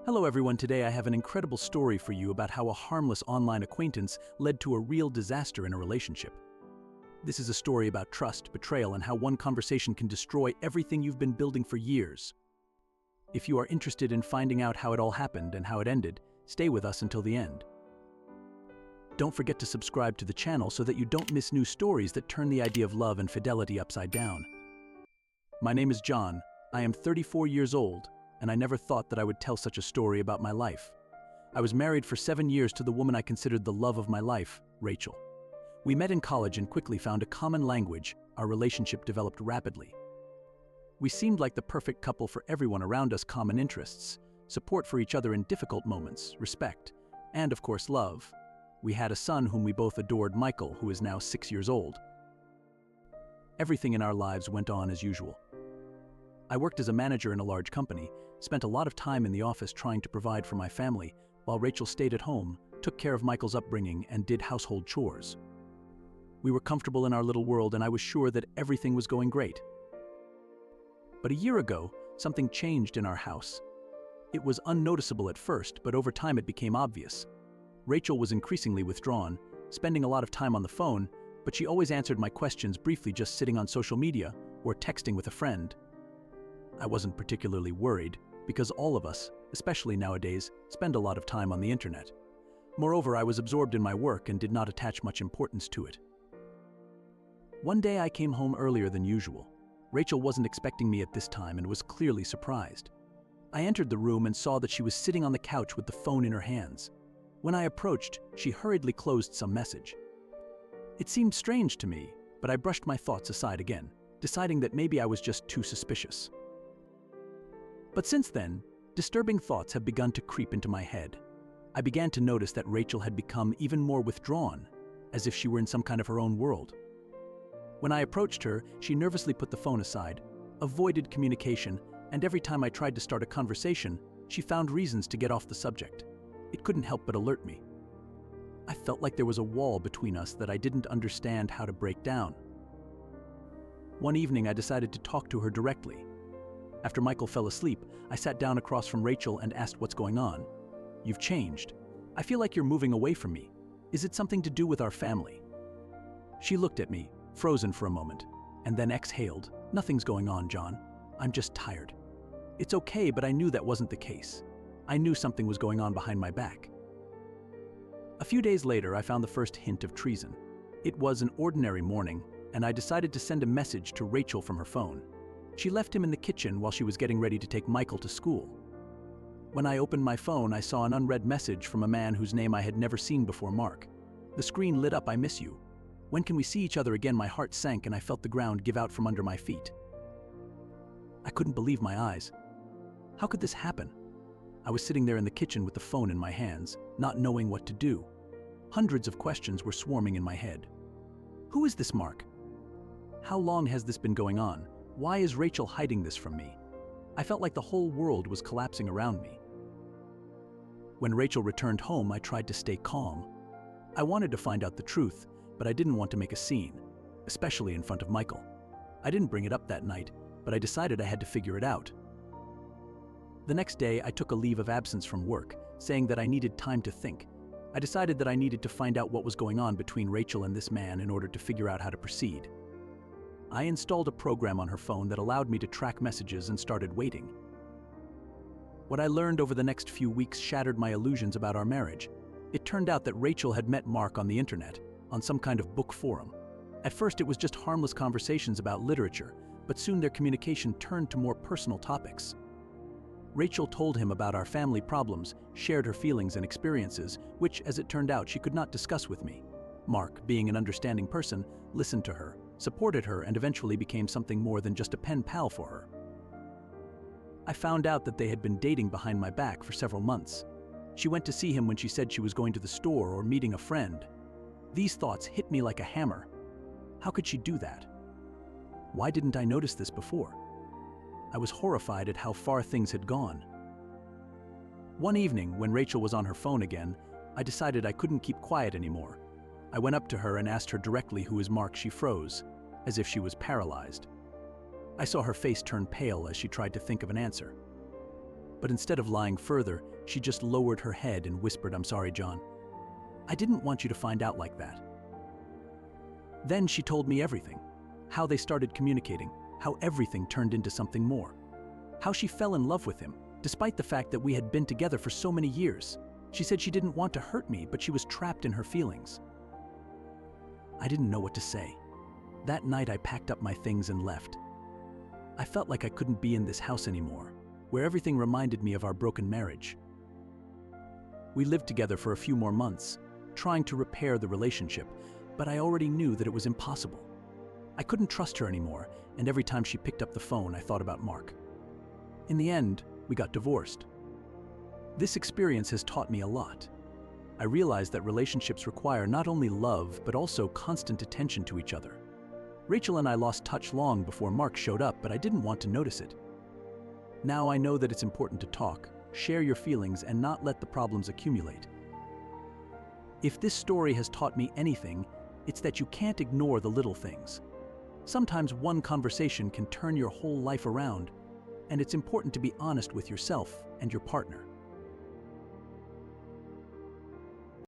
Hello everyone, today I have an incredible story for you about how a harmless online acquaintance led to a real disaster in a relationship. This is a story about trust, betrayal, and how one conversation can destroy everything you've been building for years. If you are interested in finding out how it all happened and how it ended, stay with us until the end. Don't forget to subscribe to the channel so that you don't miss new stories that turn the idea of love and fidelity upside down. My name is John, I am 34 years old, and I never thought that I would tell such a story about my life. I was married for 7 years to the woman I considered the love of my life, Rachel. We met in college and quickly found a common language. Our relationship developed rapidly. We seemed like the perfect couple for everyone around us: common interests, support for each other in difficult moments, respect, and of course love. We had a son whom we both adored, Michael, who is now 6 years old. Everything in our lives went on as usual. I worked as a manager in a large company, spent a lot of time in the office trying to provide for my family, while Rachel stayed at home, took care of Michael's upbringing, and did household chores. We were comfortable in our little world, and I was sure that everything was going great. But a year ago, something changed in our house. It was unnoticeable at first, but over time it became obvious. Rachel was increasingly withdrawn, spending a lot of time on the phone, but she always answered my questions briefly, just sitting on social media or texting with a friend. I wasn't particularly worried, because all of us, especially nowadays, spend a lot of time on the internet. Moreover, I was absorbed in my work and did not attach much importance to it. One day I came home earlier than usual. Rachel wasn't expecting me at this time and was clearly surprised. I entered the room and saw that she was sitting on the couch with the phone in her hands. When I approached, she hurriedly closed some message. It seemed strange to me, but I brushed my thoughts aside again, deciding that maybe I was just too suspicious. But since then, disturbing thoughts have begun to creep into my head. I began to notice that Rachel had become even more withdrawn, as if she were in some kind of her own world. When I approached her, she nervously put the phone aside, avoided communication, and every time I tried to start a conversation, she found reasons to get off the subject. It couldn't help but alert me. I felt like there was a wall between us that I didn't understand how to break down. One evening, I decided to talk to her directly. After Michael fell asleep, I sat down across from Rachel and asked what's going on. "You've changed. I feel like you're moving away from me. Is it something to do with our family?" She looked at me, frozen for a moment, and then exhaled. "Nothing's going on, John. I'm just tired." It's okay, but I knew that wasn't the case. I knew something was going on behind my back. A few days later, I found the first hint of treason. It was an ordinary morning, and I decided to send a message to Rachel from her phone. She left him in the kitchen while she was getting ready to take Michael to school. When I opened my phone, I saw an unread message from a man whose name I had never seen before, Mark. The screen lit up. "I miss you. When can we see each other again?" My heart sank and I felt the ground give out from under my feet. I couldn't believe my eyes. How could this happen? I was sitting there in the kitchen with the phone in my hands, not knowing what to do. Hundreds of questions were swarming in my head. Who is this Mark? How long has this been going on? Why is Rachel hiding this from me? I felt like the whole world was collapsing around me. When Rachel returned home, I tried to stay calm. I wanted to find out the truth, but I didn't want to make a scene, especially in front of Michael. I didn't bring it up that night, but I decided I had to figure it out. The next day, I took a leave of absence from work, saying that I needed time to think. I decided that I needed to find out what was going on between Rachel and this man in order to figure out how to proceed. I installed a program on her phone that allowed me to track messages and started waiting. What I learned over the next few weeks shattered my illusions about our marriage. It turned out that Rachel had met Mark on the internet, on some kind of book forum. At first, it was just harmless conversations about literature, but soon their communication turned to more personal topics. Rachel told him about our family problems, shared her feelings and experiences, which, as it turned out, she could not discuss with me. Mark, being an understanding person, listened to her, supported her, and eventually became something more than just a pen pal for her. I found out that they had been dating behind my back for several months. She went to see him when she said she was going to the store or meeting a friend. These thoughts hit me like a hammer. How could she do that? Why didn't I notice this before? I was horrified at how far things had gone. One evening, when Rachel was on her phone again, I decided I couldn't keep quiet anymore. I went up to her and asked her directly, "Who is Mark?" She froze, as if she was paralyzed. I saw her face turn pale as she tried to think of an answer. But instead of lying further, she just lowered her head and whispered, "I'm sorry, John. I didn't want you to find out like that." Then she told me everything. How they started communicating, how everything turned into something more. How she fell in love with him, despite the fact that we had been together for so many years. She said she didn't want to hurt me, but she was trapped in her feelings. I didn't know what to say. That night I packed up my things and left. I felt like I couldn't be in this house anymore, where everything reminded me of our broken marriage. We lived together for a few more months, trying to repair the relationship, but I already knew that it was impossible. I couldn't trust her anymore, and every time she picked up the phone, I thought about Mark. In the end, we got divorced. This experience has taught me a lot. I realized that relationships require not only love, but also constant attention to each other. Rachel and I lost touch long before Mark showed up, but I didn't want to notice it. Now I know that it's important to talk, share your feelings, and not let the problems accumulate. If this story has taught me anything, it's that you can't ignore the little things. Sometimes one conversation can turn your whole life around, and it's important to be honest with yourself and your partner.